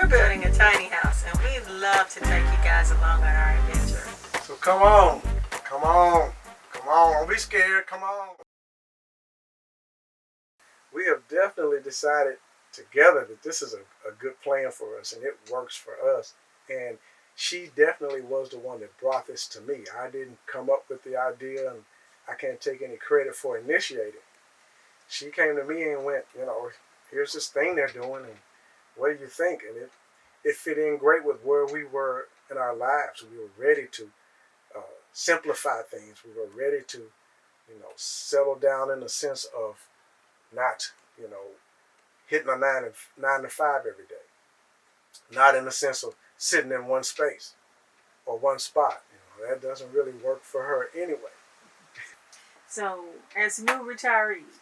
We're building a tiny house, and we'd love to take you guys along on our adventure. So come on, come on, come on. Don't be scared. Come on. We have definitely decided together that this is a good plan for us, and it works for us. And she definitely was the one that brought this to me. I didn't come up with the idea, and I can't take any credit for initiating. She came to me and went, here's this thing they're doing, and what do you think? And it fit in great with where we were in our lives. We were ready to simplify things. We were ready to, settle down in the sense of not, hitting a nine to five every day. Not in the sense of sitting in one space or one spot. That doesn't really work for her anyway. So, as new retirees,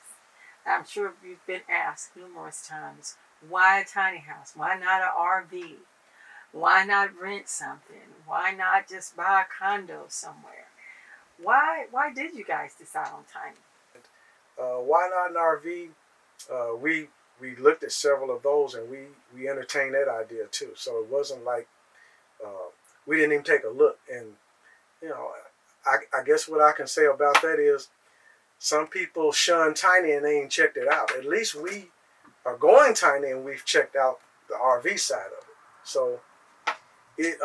I'm sure you've been asked numerous times, why a tiny house? Why not an RV? Why not rent something? Why not just buy a condo somewhere? Why did you guys decide on tiny? Why not an RV? We looked at several of those, and we entertained that idea too. So it wasn't like we didn't even take a look. And I guess what I can say about that is some people shun tiny and they ain't checked it out. At least we are going tiny and we've checked out the RV side of it. So it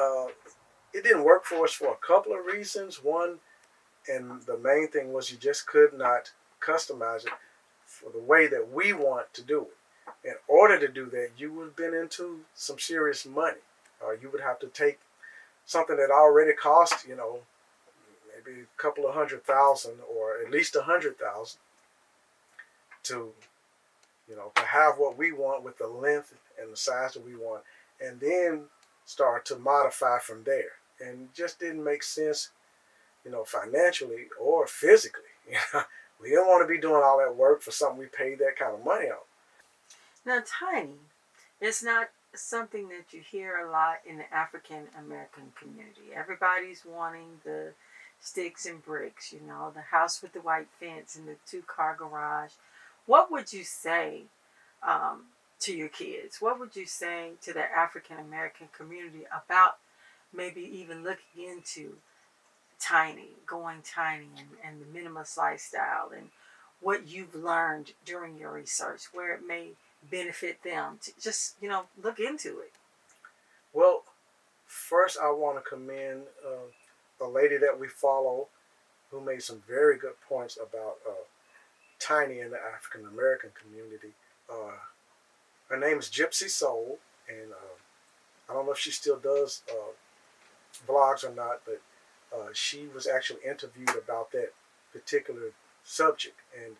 didn't work for us for a couple of reasons. One, and the main thing was you just could not customize it for the way that we want to do it. In order to do that, you would have been into some serious money. You would have to take something that already cost, maybe a couple of $100,000 or at least $100,000 to, to have what we want with the length and the size that we want, and then start to modify from there. And it just didn't make sense, financially or physically. We didn't want to be doing all that work for something we paid that kind of money on. Now, tiny, it's not something that you hear a lot in the African American community. Everybody's wanting the sticks and bricks, the house with the white fence and the 2-car garage. What would you say to your kids? What would you say to the African American community about maybe even looking into going tiny and the minimalist lifestyle, and what you've learned during your research, where it may benefit them to just, look into it? Well, first I want to commend a lady that we follow who made some very good points about tiny in the African American community. Her name is Gypsy Soul, and I don't know if she still does vlogs or not, but she was actually interviewed about that particular subject, and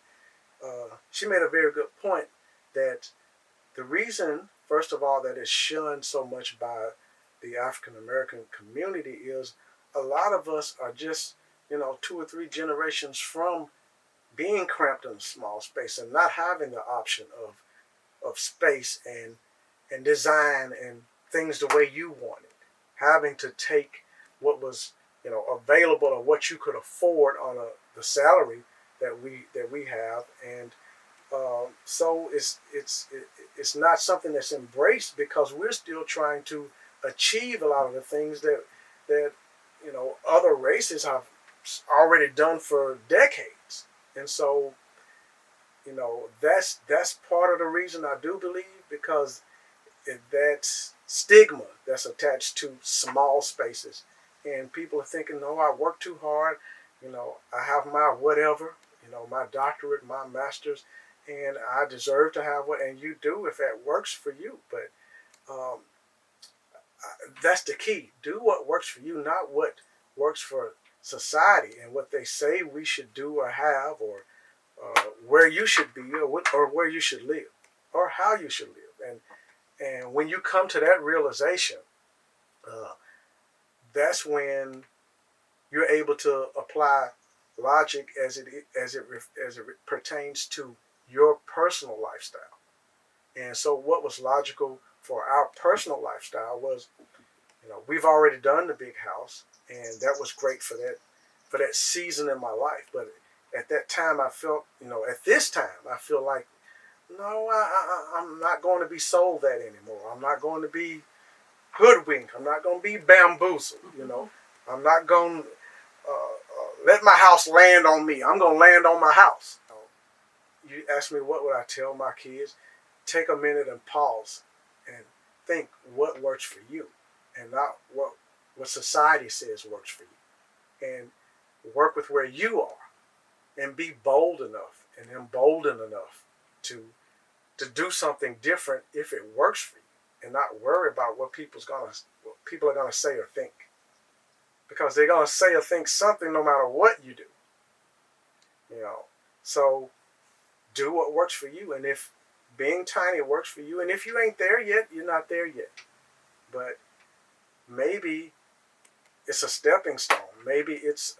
she made a very good point that the reason, first of all, that it's shunned so much by the African American community is a lot of us are just 2 or 3 generations from being cramped in a small space and not having the option of space and design and things the way you wanted, having to take what was available or what you could afford on the salary that we have, and so it's not something that's embraced because we're still trying to achieve a lot of the things that other races have already done for decades. And so that's part of the reason, I do believe, because that stigma that's attached to small spaces. And people are thinking, no, I work too hard. I have my whatever, my doctorate, my master's, and I deserve to have what, and you do if that works for you. But that's the key. Do what works for you, not what works for society and what they say we should do or have, or where you should be, or where you should live, or how you should live. And when you come to that realization, that's when you're able to apply logic as it pertains to your personal lifestyle. And so what was logical for our personal lifestyle was, we've already done the big house, and that was great for that season in my life. But at that time I felt, at this time I feel like, no, I'm not going to be sold that anymore. I'm not going to be hoodwinked. I'm not going to be bamboozled. I'm not going to let my house land on me. I'm going to land on my house. You ask me what would I tell my kids? Take a minute and pause and think what works for you and not what society says works for you. And work with where you are and be bold enough and emboldened enough to do something different if it works for you and not worry about what people are gonna say or think. Because they're gonna say or think something no matter what you do. So do what works for you, and if being tiny works for you, and if you ain't there yet, you're not there yet. But maybe it's a stepping stone. Maybe it's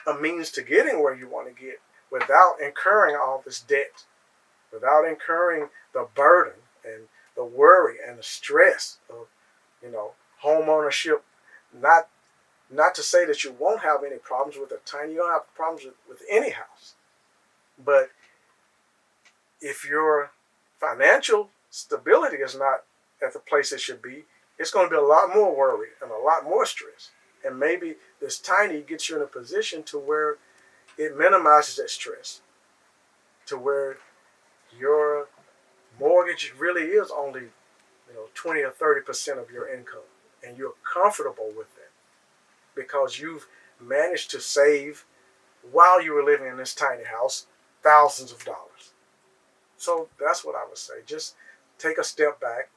a means to getting where you want to get without incurring all this debt, without incurring the burden and the worry and the stress of, home ownership. Not to say that you won't have any problems with a tiny. You don't have problems with any house, but if your financial stability is not at the place it should be, it's going to be a lot more worry and a lot more stress. And maybe this tiny gets you in a position to where it minimizes that stress, to where your mortgage really is only 20 or 30% of your income, and you're comfortable with that because you've managed to save while you were living in this tiny house thousands of dollars. So that's what I would say. Just take a step back,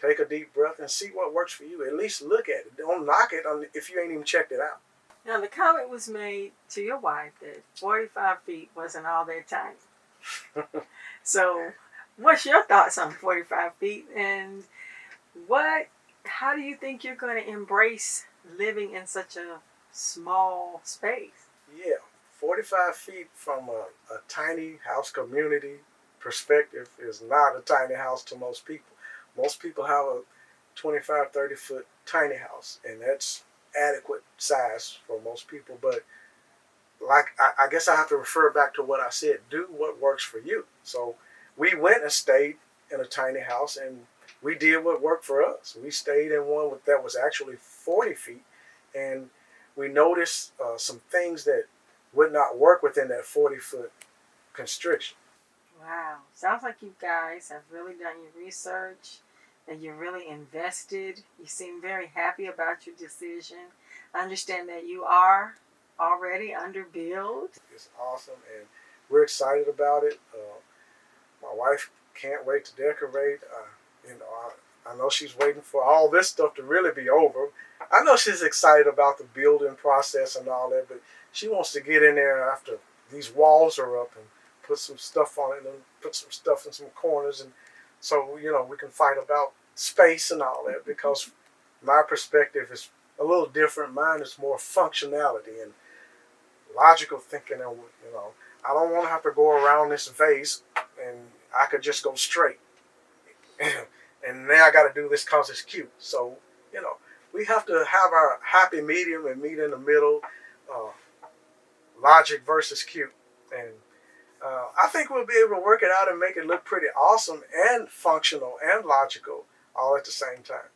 take a deep breath, and see what works for you. At least look at it. Don't knock it if you ain't even checked it out. Now, the comment was made to your wife that 45 feet wasn't all that tiny. So, what's your thoughts on 45 feet? And how do you think you're going to embrace living in such a small space? Yeah, 45 feet from a tiny house community perspective is not a tiny house to most people. Most people have a 25, 30 foot tiny house, and that's adequate size for most people. But I guess I have to refer back to what I said. Do what works for you. So we went and stayed in a tiny house, and we did what worked for us. We stayed in one that was actually 40 feet, and we noticed some things that would not work within that 40-foot constriction. Wow. Sounds like you guys have really done your research and you're really invested. You seem very happy about your decision. I understand that you are already under build. It's awesome, and we're excited about it. My wife can't wait to decorate. I know she's waiting for all this stuff to really be over. I know she's excited about the building process and all that, but she wants to get in there after these walls are up and put some stuff on it and put some stuff in some corners, and so we can fight about space and all that, because my perspective is a little different. Mine is more functionality and logical thinking, and I don't want to have to go around this vase, and I could just go straight. And now I got to do this because it's cute. So we have to have our happy medium and meet in the middle, logic versus cute, and I think we'll be able to work it out and make it look pretty awesome and functional and logical all at the same time.